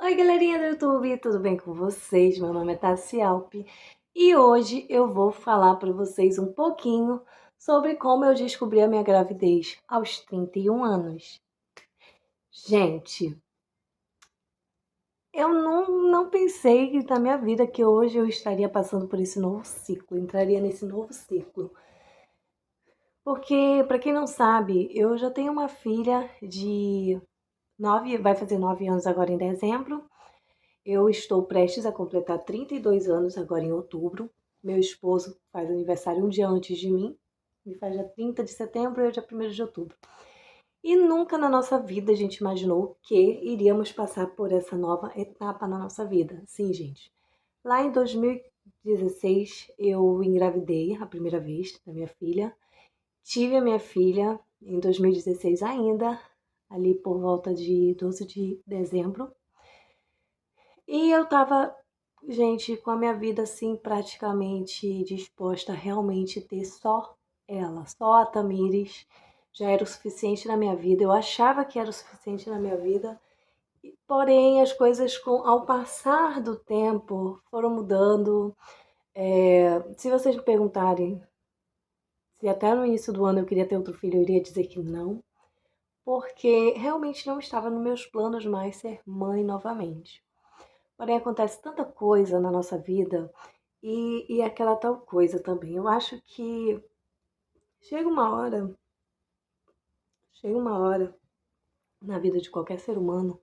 Oi, galerinha do YouTube, tudo bem com vocês? Meu nome é Tassi Alpe e hoje eu vou falar para vocês um pouquinho sobre como eu descobri a minha gravidez aos 31 anos. Gente, eu não pensei na minha vida que hoje eu estaria passando por esse novo ciclo, entraria nesse novo ciclo. Porque, para quem não sabe, eu já tenho uma filha de 9, vai fazer 9 anos agora em dezembro. Eu estou prestes a completar 32 anos agora em outubro. Meu esposo faz aniversário um dia antes de mim. Ele faz dia 30 de setembro e eu dia 1º de outubro. E nunca na nossa vida a gente imaginou que iríamos passar por essa nova etapa na nossa vida. Sim, gente. Lá em 2016 eu engravidei a primeira vez da minha filha. Tive a minha filha em 2016 ainda, ali por volta de 12 de dezembro. E eu tava, gente, com a minha vida assim praticamente disposta a realmente ter só ela, só a Tamires. Já era o suficiente na minha vida. Eu achava que era o suficiente na minha vida. Porém, as coisas ao passar do tempo foram mudando. Se vocês me perguntarem se até no início do ano eu queria ter outro filho, eu iria dizer que não, porque realmente não estava nos meus planos mais ser mãe novamente. Porém, acontece tanta coisa na nossa vida e aquela tal coisa também. Eu acho que chega uma hora, chega uma hora na vida de qualquer ser humano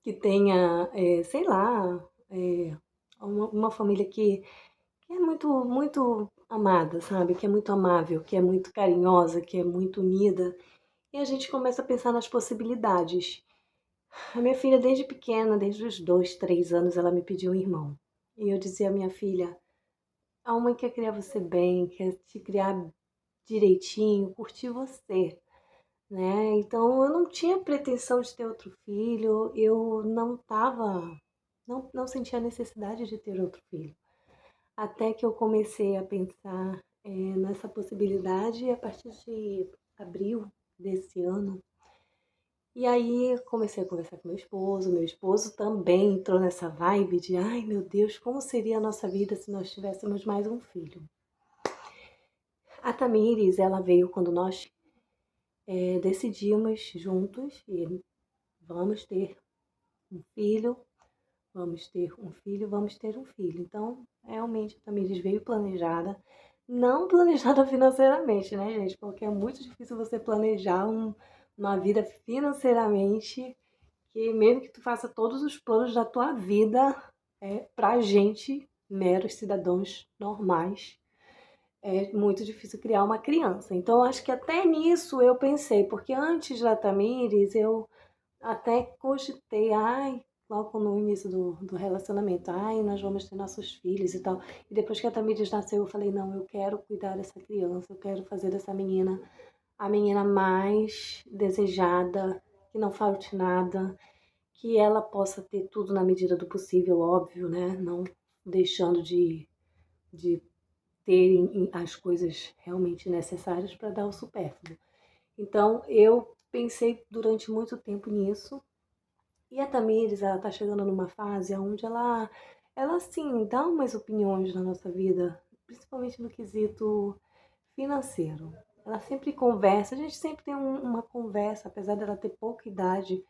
que tenha, sei lá, uma família que é muito amada, sabe? Que é muito amável, que é muito carinhosa, que é muito unida. E a gente começa a pensar nas possibilidades. A minha filha, desde pequena, desde os 2, 3 anos, ela me pediu um irmão. E eu dizia à minha filha: a mãe quer criar você bem, quer te criar direitinho, curtir você, né? Então eu não tinha pretensão de ter outro filho, eu não tava, não sentia a necessidade de ter outro filho. Até que eu comecei a pensar nessa possibilidade a partir de abril desse ano. E aí comecei a conversar com meu esposo também entrou nessa vibe de ai meu Deus, como seria a nossa vida se nós tivéssemos mais um filho. A Tamires, ela veio quando nós decidimos juntos e vamos ter um filho, vamos ter um filho, vamos ter um filho. Então, realmente, a Tamires veio planejada, não planejada financeiramente, né, gente? Porque é muito difícil você planejar uma vida financeiramente, que mesmo que tu faça todos os planos da tua vida, pra gente, meros cidadãos normais, é muito difícil criar uma criança. Então, acho que até nisso eu pensei, porque antes da Tamires, eu até cogitei, ai, logo no início do relacionamento, ai, nós vamos ter nossos filhos e tal. E depois que a Tamires nasceu, eu falei, não, eu quero cuidar dessa criança, eu quero fazer dessa menina a menina mais desejada, que não falte nada, que ela possa ter tudo na medida do possível, óbvio, né? Não deixando de terem as coisas realmente necessárias para dar o supérfluo. Então, eu pensei durante muito tempo nisso. E a Tamires, ela tá chegando numa fase onde ela sim, dá umas opiniões na nossa vida, principalmente no quesito financeiro. Ela sempre conversa, a gente sempre tem uma conversa, apesar dela ter pouca idade,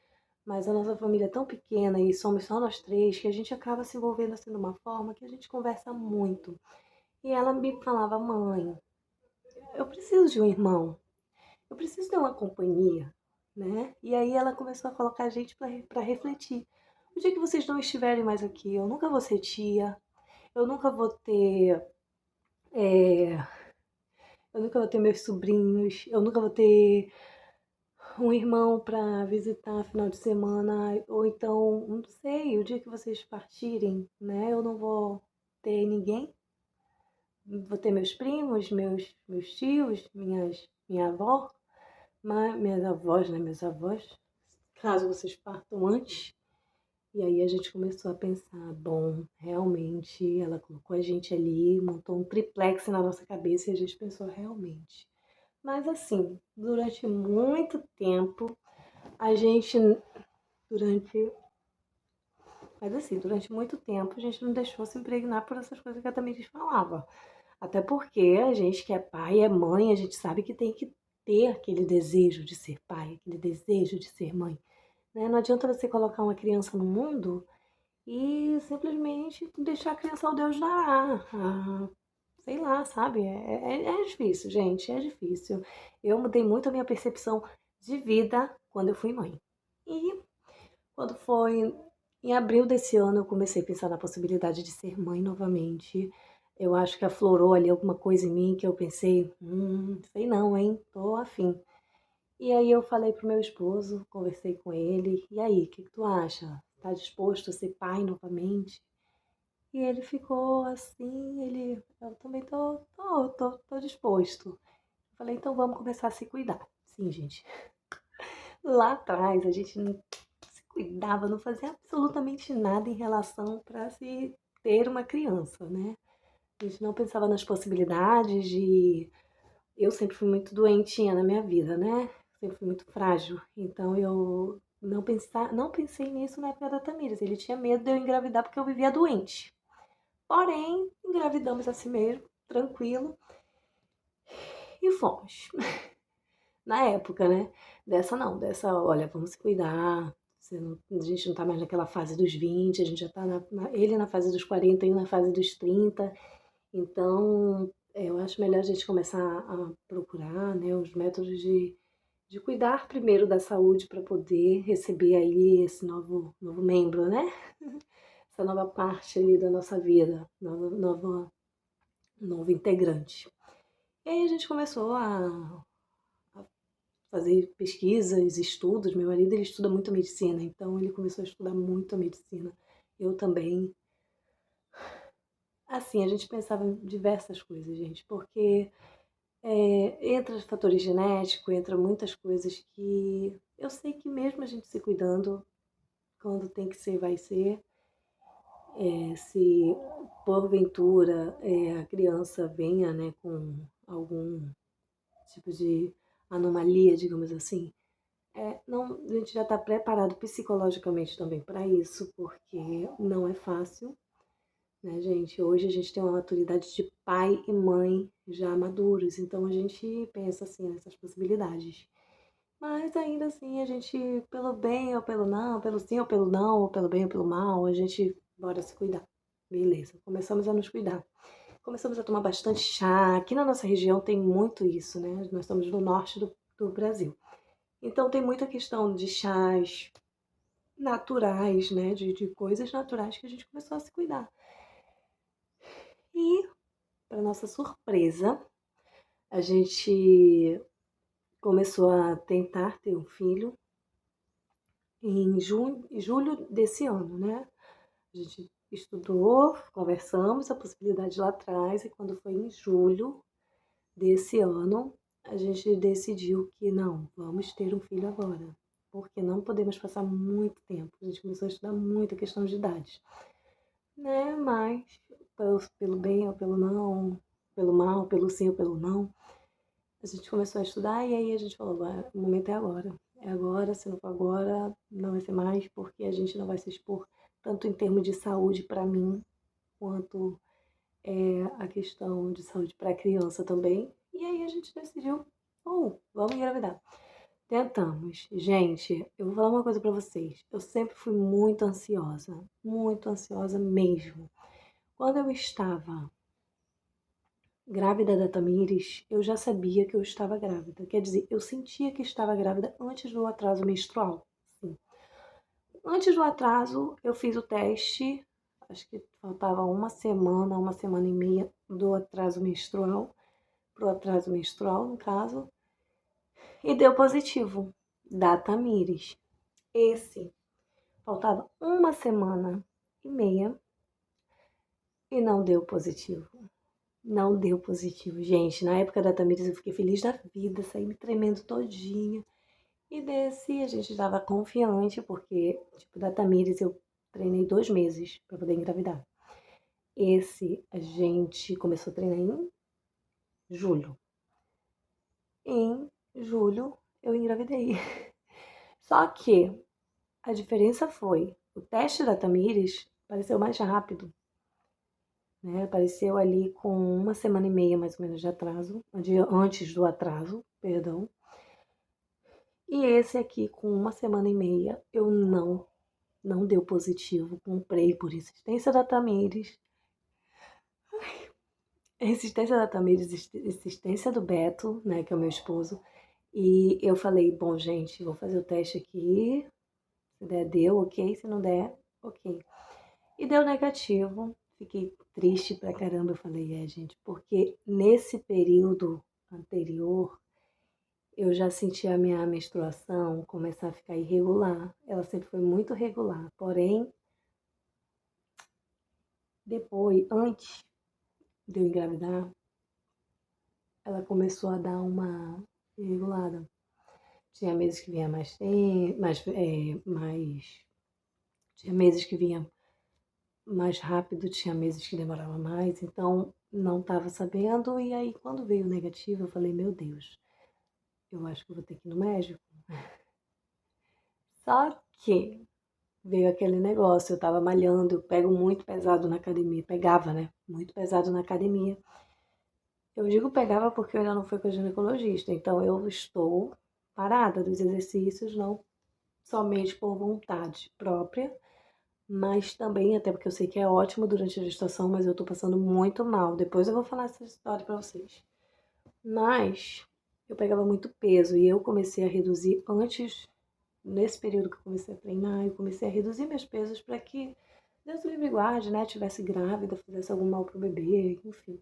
mas a nossa família é tão pequena e somos só nós três, que a gente acaba se envolvendo assim de uma forma que a gente conversa muito. E ela me falava, mãe, eu preciso de um irmão, eu preciso ter uma companhia, né? E aí ela começou a colocar a gente para refletir. O dia que vocês não estiverem mais aqui, eu nunca vou ser tia, eu nunca vou ter, é, eu nunca vou ter meus sobrinhos, eu nunca vou ter um irmão para visitar final de semana, ou então, não sei, o dia que vocês partirem, né? Eu não vou ter ninguém. Vou ter meus primos, meus tios, minha avó, minhas avós, né? Meus avós, caso vocês partam antes. E aí a gente começou a pensar, bom, realmente ela colocou a gente ali, montou um triplex na nossa cabeça e a gente pensou realmente. Mas assim, durante muito tempo, a gente, durante Mas assim, durante muito tempo a gente não deixou se impregnar por essas coisas que a Tamiris falava. Até porque a gente que é pai, é mãe, a gente sabe que tem que ter aquele desejo de ser pai, aquele desejo de ser mãe, né? Não adianta você colocar uma criança no mundo e simplesmente deixar a criança ao Deus dará. Sei lá, sabe? É difícil, gente, é difícil. Eu mudei muito a minha percepção de vida quando eu fui mãe. E quando foi em abril desse ano, eu comecei a pensar na possibilidade de ser mãe novamente. Eu acho que aflorou ali alguma coisa em mim que eu pensei, sei não, hein? Tô afim. E aí eu falei pro meu esposo, conversei com ele, e aí, o que que tu acha? Tá disposto a ser pai novamente? E ele ficou assim, eu também tô disposto. Eu falei, então vamos começar a se cuidar. Sim, gente. Lá atrás a gente não se cuidava, não fazia absolutamente nada em relação para se ter uma criança, né? A gente não pensava nas possibilidades de. Eu sempre fui muito doentinha na minha vida, né? Sempre fui muito frágil. Então eu não pensei nisso na época da Tamires. Ele tinha medo de eu engravidar porque eu vivia doente. Porém, engravidamos assim mesmo, tranquilo, e fomos. Na época, né? Dessa não, dessa, olha, vamos se cuidar. A gente não tá mais naquela fase dos 20, a gente já tá ele na fase dos 40 e eu na fase dos 30. Então, eu acho melhor a gente começar a procurar, né, os métodos de cuidar primeiro da saúde para poder receber aí esse novo membro, né? Essa nova parte ali da nossa vida, novo integrante. E aí a gente começou a fazer pesquisas, estudos. Meu marido, ele estuda muito medicina, então ele começou a estudar muito a medicina. Eu também. Assim, a gente pensava em diversas coisas, gente, porque entra fatores genéticos, entra muitas coisas que eu sei que mesmo a gente se cuidando, quando tem que ser, vai ser. Se porventura a criança venha, né, com algum tipo de anomalia, digamos assim, não, a gente já está preparado psicologicamente também para isso, porque não é fácil, né, gente? Hoje a gente tem uma maturidade de pai e mãe já maduros, então a gente pensa assim nessas possibilidades. Mas ainda assim, a gente, pelo bem ou pelo não, pelo sim ou pelo não, ou pelo bem ou pelo mal, a gente bora se cuidar. Beleza, começamos a nos cuidar. Começamos a tomar bastante chá. Aqui na nossa região tem muito isso, né? Nós estamos no norte do Brasil. Então tem muita questão de chás naturais, né? De coisas naturais que a gente começou a se cuidar. E, para nossa surpresa, a gente começou a tentar ter um filho em julho desse ano, né? A gente estudou, conversamos a possibilidade lá atrás, e quando foi em julho desse ano, a gente decidiu que não, vamos ter um filho agora, porque não podemos passar muito tempo. A gente começou a estudar muito a questão de idade, né? Mas pelo bem ou pelo não, pelo mal, pelo sim ou pelo não, a gente começou a estudar e aí a gente falou, o momento é agora. É agora, se não for agora, não vai ser mais, porque a gente não vai se expor tanto em termos de saúde para mim, quanto a questão de saúde para a criança também. E aí a gente decidiu, vamos engravidar. Tentamos. Gente, eu vou falar uma coisa para vocês. Eu sempre fui muito ansiosa mesmo. Quando eu estava grávida da Tamires, eu já sabia que eu estava grávida. Quer dizer, eu sentia que estava grávida antes do atraso menstrual. Sim. Antes do atraso, eu fiz o teste. Acho que faltava uma semana e meia do atraso menstrual, pro atraso menstrual, no caso, e deu positivo da Tamires. Esse faltava uma semana e meia e não deu positivo. Não deu positivo, gente. Na época da Tamires eu fiquei feliz da vida, saí me tremendo todinha. E desse a gente estava confiante, porque, tipo, da Tamires eu treinei 2 meses para poder engravidar. Esse a gente começou a treinar em julho. Em julho eu engravidei. Só que a diferença foi O teste da Tamires apareceu mais rápido, né? Apareceu ali com 1 semana e meia, mais ou menos, de atraso, antes do atraso, perdão. E esse aqui, com 1 semana e meia, eu não deu positivo. Comprei por insistência da Tamires. Insistência da Tamires, insistência do Beto, né, que é o meu esposo. E eu falei, bom, gente, vou fazer o teste aqui. Se der, deu, ok. Se não der, ok. E deu negativo. Fiquei triste pra caramba. Eu falei, gente, porque nesse período anterior eu já senti a minha menstruação começar a ficar irregular. Ela sempre foi muito regular. Porém, depois, antes de eu engravidar, ela começou a dar uma irregulada. Tinha meses que vinha mais tempo, tinha meses que vinha mais rápido, tinha meses que demorava mais, então não estava sabendo. E aí, quando veio o negativo, eu falei, meu Deus, eu acho que eu vou ter que ir no médico. Só que veio aquele negócio, eu tava malhando, eu pego muito pesado na academia, pegava, né? Muito pesado na academia. Eu digo pegava porque eu ainda não fui com a ginecologista, então eu estou parada dos exercícios, não somente por vontade própria, mas também, até porque eu sei que é ótimo durante a gestação, mas eu tô passando muito mal. Depois eu vou falar essa história pra vocês. Mas eu pegava muito peso e eu comecei a reduzir antes, nesse período que eu comecei a treinar, eu comecei a reduzir meus pesos para que Deus o livre e guarde, né? Tivesse grávida, fizesse algum mal pro bebê, enfim.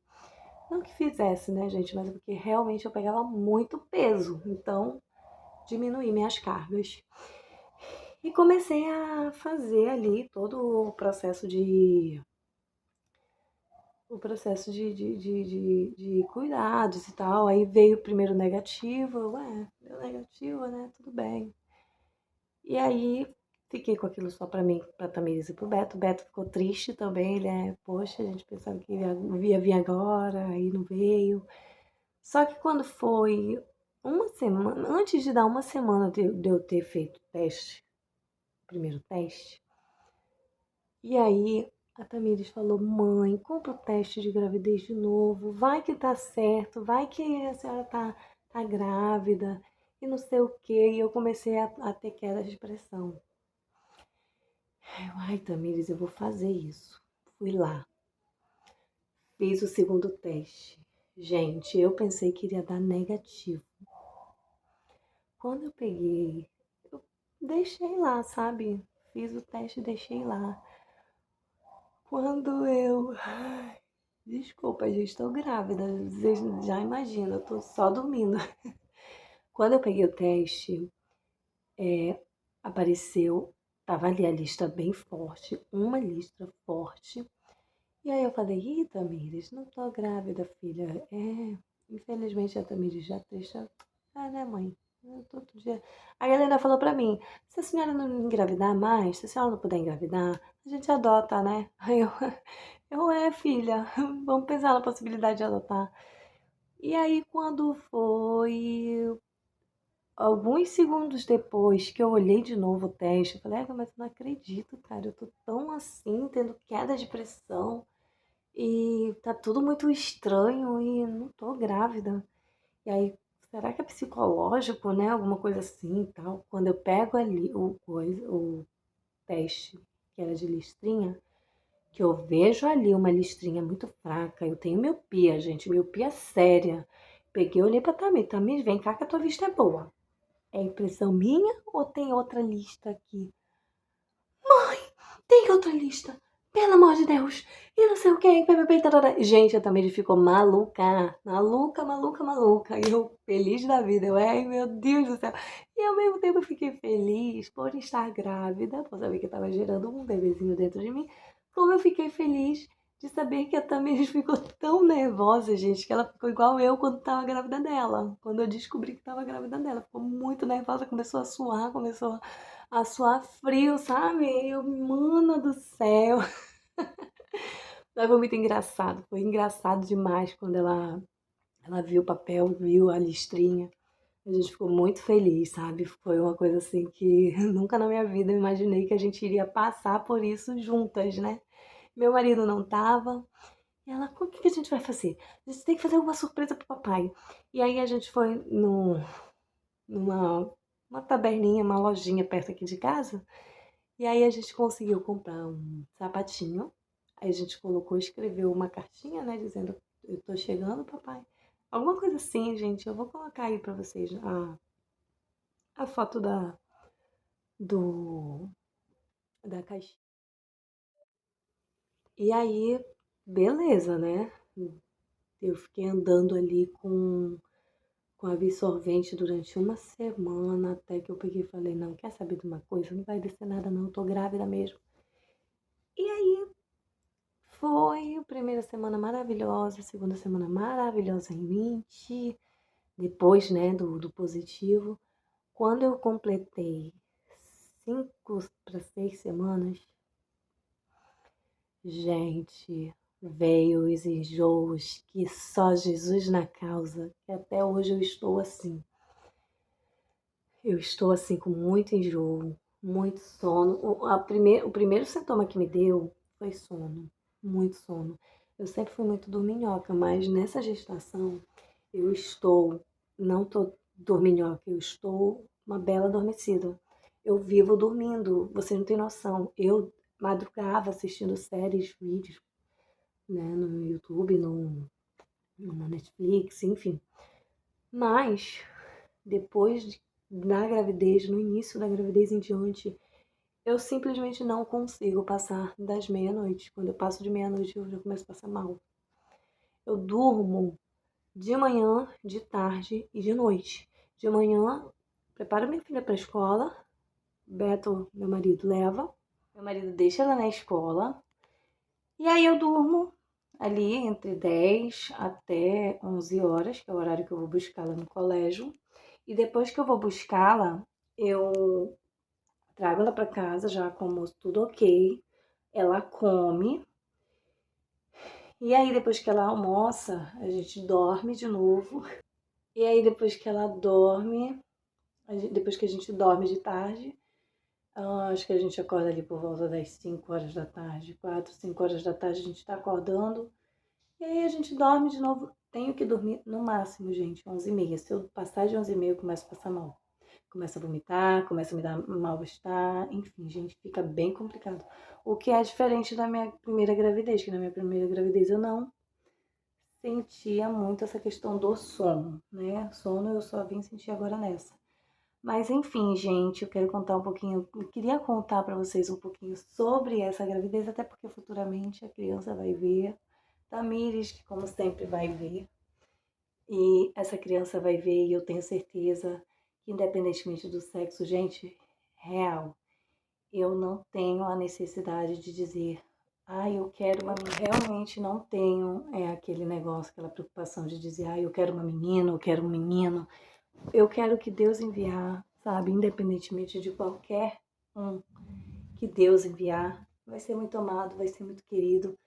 Não que fizesse, né, gente, mas é porque realmente eu pegava muito peso. Então, diminuí minhas cargas. E comecei a fazer ali todo o processo de cuidados e tal. Aí veio o primeiro negativo, deu negativo, né? Tudo bem. E aí fiquei com aquilo só pra mim, pra Tamires e pro Beto. O Beto ficou triste também, poxa, a gente pensava que ia vir agora, aí não veio. Só que quando foi 1 semana, antes de dar 1 semana de eu ter feito o teste, o primeiro teste, e aí a Tamires falou, mãe, compra o teste de gravidez de novo, vai que tá certo, vai que a senhora tá grávida, e não sei o quê. E eu comecei a ter queda de pressão. Ai, Tamires, eu vou fazer isso. Fui lá, fiz o segundo teste. Gente, eu pensei que iria dar negativo. Quando eu peguei, eu deixei lá, sabe? Fiz o teste e deixei lá. Quando eu. Ai, desculpa, gente, estou grávida. Vocês já imaginam, eu tô só dormindo. Quando eu peguei o teste, apareceu, tava ali a lista bem forte, uma lista forte. E aí eu falei, ih, Tamires, não tô grávida, filha. Infelizmente a Tamires já deixa. Ah, né, mãe? Eu tô todo dia. A Helena falou pra mim, se a senhora não engravidar mais, se a senhora não puder engravidar, a gente adota, né? Aí filha, vamos pensar na possibilidade de adotar. E aí quando foi alguns segundos depois que eu olhei de novo o teste, eu falei, mas eu não acredito, cara, eu tô tão assim, tendo queda de pressão. E tá tudo muito estranho e não tô grávida. E aí, será que é psicológico, né? Alguma coisa assim e tal. Quando eu pego ali o teste, que era de listrinha, que eu vejo ali uma listrinha muito fraca. Eu tenho miopia, gente, miopia séria. Peguei, olhei pra Tamir. Tamir, vem cá que a tua vista é boa. É impressão minha ou tem outra lista aqui? Tem outra lista. Pelo amor de Deus. E não sei o que. Gente, a Tamiri ficou maluca. Maluca, maluca, maluca. E eu feliz da vida. Ai, meu Deus do céu. E ao mesmo tempo eu fiquei feliz por estar grávida, por saber que estava gerando um bebezinho dentro de mim. Como eu fiquei feliz de saber que a Tamiri ficou tão nervosa, gente, que ela ficou igual eu quando estava grávida dela. Quando eu descobri que estava grávida dela. Ficou muito nervosa, começou a suar, começou a suar frio, sabe? Eu, mano do céu. Mas foi muito engraçado. Foi engraçado demais quando ela viu o papel, viu a listrinha. A gente ficou muito feliz, sabe? Foi uma coisa assim que nunca na minha vida eu imaginei que a gente iria passar por isso juntas, né? Meu marido não tava. E ela, o que que a gente vai fazer? A gente tem que fazer uma surpresa pro papai. E aí a gente foi numa uma taberninha, uma lojinha perto aqui de casa. E aí a gente conseguiu comprar um sapatinho. Aí a gente colocou, escreveu uma cartinha, né, dizendo, eu tô chegando, papai. Alguma coisa assim, gente. Eu vou colocar aí pra vocês a foto do, da caixinha. E aí, beleza, né? Eu fiquei andando ali com absorvente durante uma semana, até que eu peguei e falei, não, quer saber de uma coisa? Não vai descer nada não, eu tô grávida mesmo. E aí foi a primeira semana maravilhosa, a segunda semana maravilhosa em 20, depois, né, do positivo. Quando eu completei 5 para 6 semanas, gente, veio os enjoos que só Jesus na causa, que até hoje eu estou assim. Eu estou assim com muito enjoo, muito sono. O primeiro sintoma que me deu foi sono, muito sono. Eu sempre fui muito dorminhoca, mas nessa gestação eu estou, não tô dorminhoca, eu estou uma bela adormecida. Eu vivo dormindo, você não tem noção. Eu madrugava assistindo séries, vídeos, né, no YouTube, na Netflix, enfim. Mas depois da gravidez, no início da gravidez em diante, eu simplesmente não consigo passar das meia-noite. Quando eu passo de meia-noite, eu já começo a passar mal. Eu durmo de manhã, de tarde e de noite. De manhã, preparo minha filha para a escola. Beto, meu marido, leva. Meu marido deixa ela na escola. E aí eu durmo ali entre 10 até 11 horas, que é o horário que eu vou buscá-la no colégio. E depois que eu vou buscá-la, eu trago ela para casa já com o almoço tudo ok. Ela come. E aí depois que ela almoça, a gente dorme de novo. E aí depois que ela dorme, depois que a gente dorme de tarde, acho que a gente acorda ali por volta das 5 horas da tarde, 4, 5 horas da tarde a gente tá acordando. E aí a gente dorme de novo. Tenho que dormir no máximo, gente, 11h30. Se eu passar de 11h30, eu começo a passar mal. Começa a vomitar, começa a me dar mal-estar, enfim, gente, fica bem complicado. O que é diferente da minha primeira gravidez, que na minha primeira gravidez eu não sentia muito essa questão do sono, né? Sono eu só vim sentir agora nessa. Mas enfim, gente, eu quero contar um pouquinho, eu queria contar para vocês um pouquinho sobre essa gravidez, até porque futuramente a criança vai ver, Tamires, que como sempre vai ver, e essa criança vai ver, e eu tenho certeza que, independentemente do sexo, gente, real, eu não tenho a necessidade de dizer, eu quero uma menina. Realmente não tenho aquele negócio, aquela preocupação de dizer, eu quero uma menina, eu quero um menino. Eu quero que Deus enviar, sabe, independentemente de qualquer um que Deus enviar, vai ser muito amado, vai ser muito querido.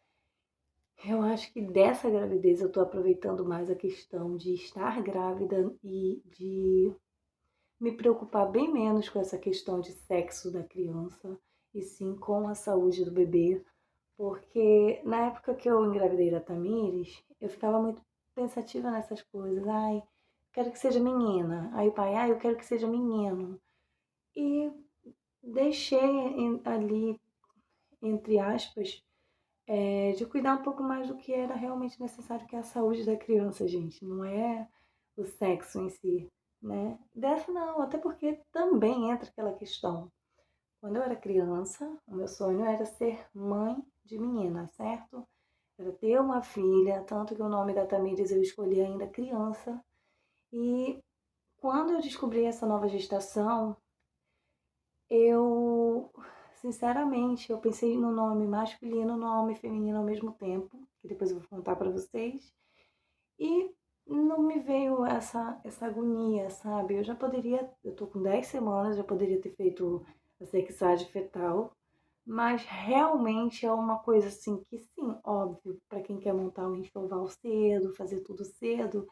Eu acho que dessa gravidez eu tô aproveitando mais a questão de estar grávida e de me preocupar bem menos com essa questão de sexo da criança e sim com a saúde do bebê, porque na época que eu engravidei da Tamires, eu ficava muito pensativa nessas coisas. Quero que seja menina. Aí o pai, eu quero que seja menino. E deixei ali, entre aspas, de cuidar um pouco mais do que era realmente necessário, que é a saúde da criança, gente. Não é o sexo em si, né? Dessa não, até porque também entra aquela questão. Quando eu era criança, o meu sonho era ser mãe de menina, certo? Era ter uma filha, tanto que o nome da Tamires eu escolhi ainda criança. E quando eu descobri essa nova gestação, eu, sinceramente, eu pensei no nome masculino e no nome feminino ao mesmo tempo, que depois eu vou contar para vocês. E não me veio essa agonia, sabe? Eu tô com 10 semanas, já poderia ter feito a sexagem fetal, mas realmente é uma coisa assim que, sim, óbvio, para quem quer montar um enxoval cedo, fazer tudo cedo,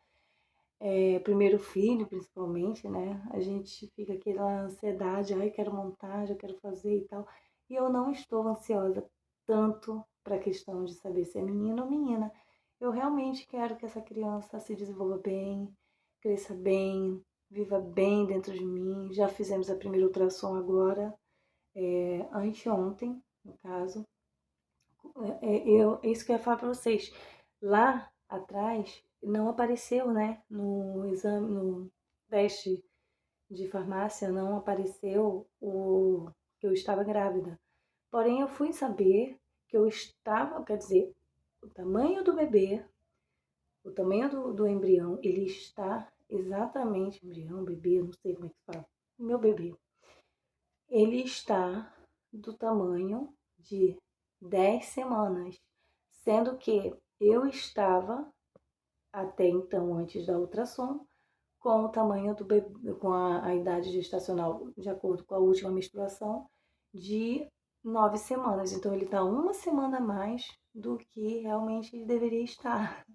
primeiro filho, principalmente, né? A gente fica aquela ansiedade, ai, quero montar, já quero fazer e tal. E eu não estou ansiosa tanto para a questão de saber se é menino ou menina. Eu realmente quero que essa criança se desenvolva bem, cresça bem, viva bem dentro de mim. Já fizemos a primeira ultrassom agora, anteontem, no caso. É isso que eu ia falar para vocês. Lá atrás não apareceu, né? No exame, no teste de farmácia, não apareceu o que eu estava grávida. Porém, eu fui saber que eu estava, quer dizer, o tamanho do bebê, o tamanho do embrião, ele está exatamente, embrião, bebê, não sei como é que fala, meu bebê, ele está do tamanho de 10 semanas, sendo que eu estava até então, antes da ultrassom, com o tamanho do bebê, com a idade gestacional, de acordo com a última menstruação, de 9 semanas. Então, ele está uma semana a mais do que realmente ele deveria estar.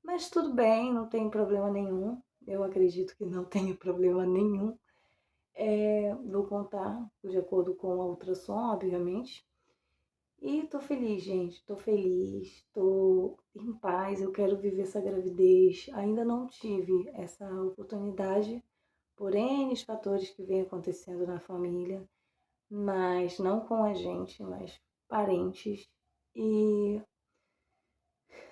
Mas tudo bem, não tem problema nenhum. Eu acredito que não tenha problema nenhum. Vou contar de acordo com a ultrassom, obviamente. E tô feliz, gente. Tô feliz, tô em paz. Eu quero viver essa gravidez. Ainda não tive essa oportunidade por N fatores que vem acontecendo na família, mas não com a gente, mas parentes. E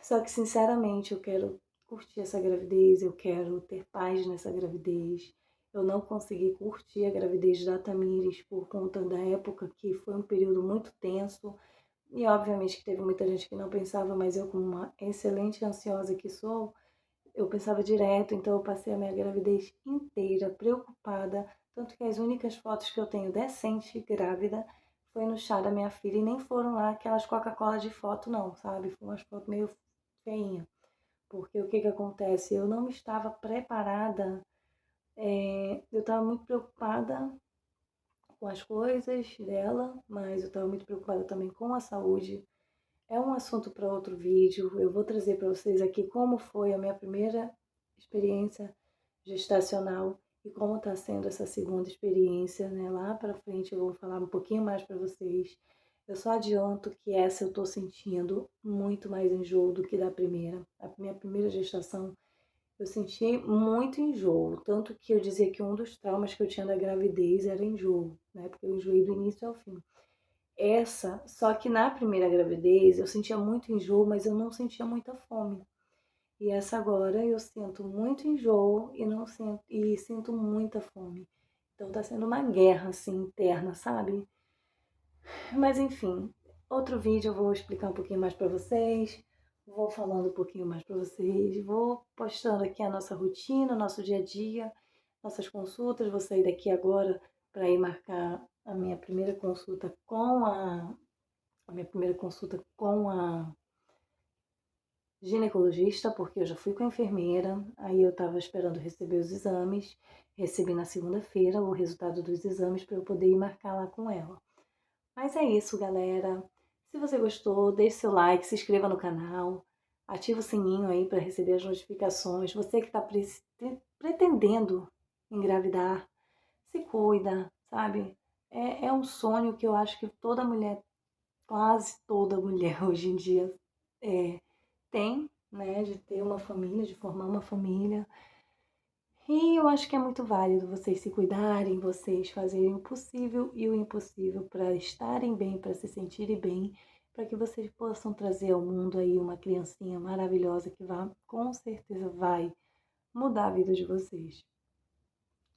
só que sinceramente eu quero curtir essa gravidez, eu quero ter paz nessa gravidez. Eu não consegui curtir a gravidez da Tamires por conta da época que foi um período muito tenso. E obviamente que teve muita gente que não pensava, mas eu, como uma excelente ansiosa que sou, eu pensava direto, então eu passei a minha gravidez inteira preocupada, tanto que as únicas fotos que eu tenho decente grávida foi no chá da minha filha e nem foram lá aquelas Coca-Cola de foto não, sabe? Foi umas fotos meio feinha, porque o que que acontece? Eu não estava preparada, eu estava muito preocupada com as coisas dela, mas eu estava muito preocupada também com a saúde. É um assunto para outro vídeo. Eu vou trazer para vocês aqui como foi a minha primeira experiência gestacional e como está sendo essa segunda experiência, né? Lá para frente eu vou falar um pouquinho mais para vocês. Eu só adianto que essa eu estou sentindo muito mais enjoo do que da primeira. A minha primeira gestação eu senti muito enjoo, tanto que eu dizia que um dos traumas que eu tinha da gravidez era enjoo, né? Porque eu enjoei do início ao fim. Essa, só que na primeira gravidez eu sentia muito enjoo, mas eu não sentia muita fome. E essa agora eu sinto muito enjoo e não sinto e sinto muita fome. Então tá sendo uma guerra assim interna, sabe? Mas enfim, outro vídeo eu vou explicar um pouquinho mais para vocês. Vou falando um pouquinho mais para vocês, vou postando aqui a nossa rotina, nosso dia a dia, nossas consultas. Vou sair daqui agora para ir marcar a minha primeira consulta com a minha primeira consulta com a ginecologista, porque eu já fui com a enfermeira, aí eu estava esperando receber os exames, recebi na segunda-feira o resultado dos exames para eu poder ir marcar lá com ela. Mas é isso, galera. Se você gostou, deixe seu like, se inscreva no canal, ativa o sininho aí para receber as notificações. Você que está pretendendo engravidar, se cuida, sabe? É um sonho que eu acho que toda mulher, quase toda mulher hoje em dia tem, né, de ter uma família, de formar uma família. E eu acho que é muito válido vocês se cuidarem, vocês fazerem o possível e o impossível para estarem bem, para se sentirem bem, para que vocês possam trazer ao mundo aí uma criancinha maravilhosa que vai, com certeza vai mudar a vida de vocês.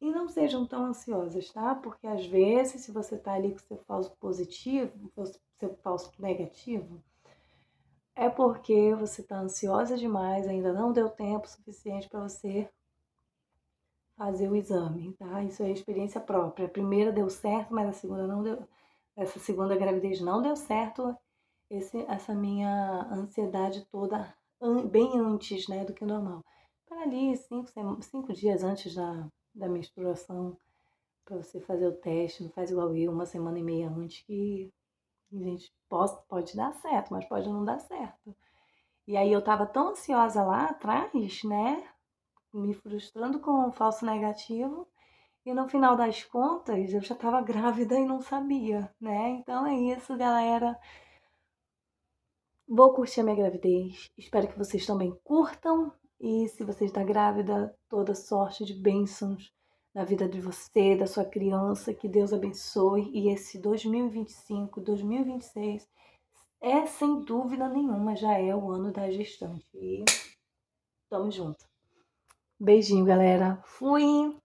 E não sejam tão ansiosas, tá? Porque às vezes, se você tá ali com seu falso positivo, seu falso negativo, é porque você está ansiosa demais, ainda não deu tempo suficiente para você fazer o exame, tá? Isso é experiência própria. A primeira deu certo, mas a segunda não deu. Essa segunda gravidez não deu certo. Essa minha ansiedade toda bem antes, né, do que o normal. Para ali, 5 dias antes da menstruação, para você fazer o teste, não faz igual eu, uma semana e meia antes, que, gente, pode dar certo, mas pode não dar certo. E aí eu tava tão ansiosa lá atrás, né? me frustrando com um falso negativo. E no final das contas, eu já estava grávida e não sabia, né? Então é isso, galera. Vou curtir a minha gravidez. Espero que vocês também curtam. E se você está grávida, toda sorte de bênçãos na vida de você, da sua criança. Que Deus abençoe. E esse 2025, 2026 é, sem dúvida nenhuma, já é o ano da gestante. E tamo junto. Beijinho, galera. Fui!